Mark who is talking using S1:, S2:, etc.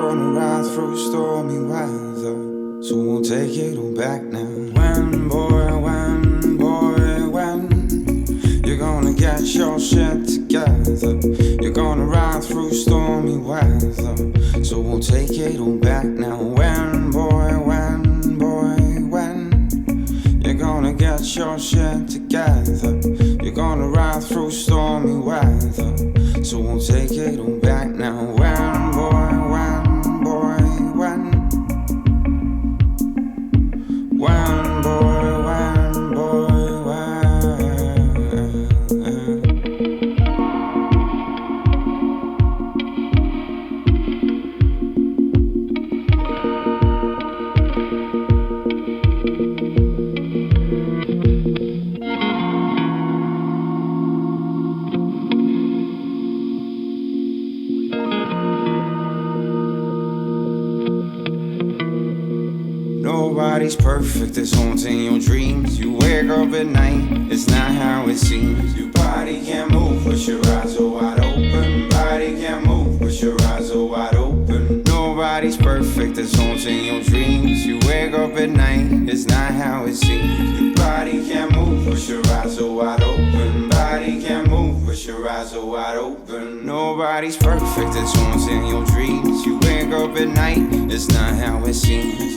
S1: gonna ride through stormy weather, so we'll take it all back now. When, boy, when you're gonna get your shit together, you're gonna ride through stormy weather, so we'll take it all back now. When, boy, when you're gonna get your shit together, you're gonna ride through stormy weather, so we'll take it all back now. When, boy, when Nobody's perfect, it's haunting your dreams. You wake up at night, it's not how it seems. Your body can't move, but your eyes are wide open. Body can't move, but your eyes are wide open. Nobody's perfect, it's haunting your dreams. You wake up at night, it's not how it seems. Your body can't move, but your eyes are wide open. Body can't move, but your eyes are wide open. Nobody's perfect, it's haunting your dreams. You wake up at night, it's not how it seems.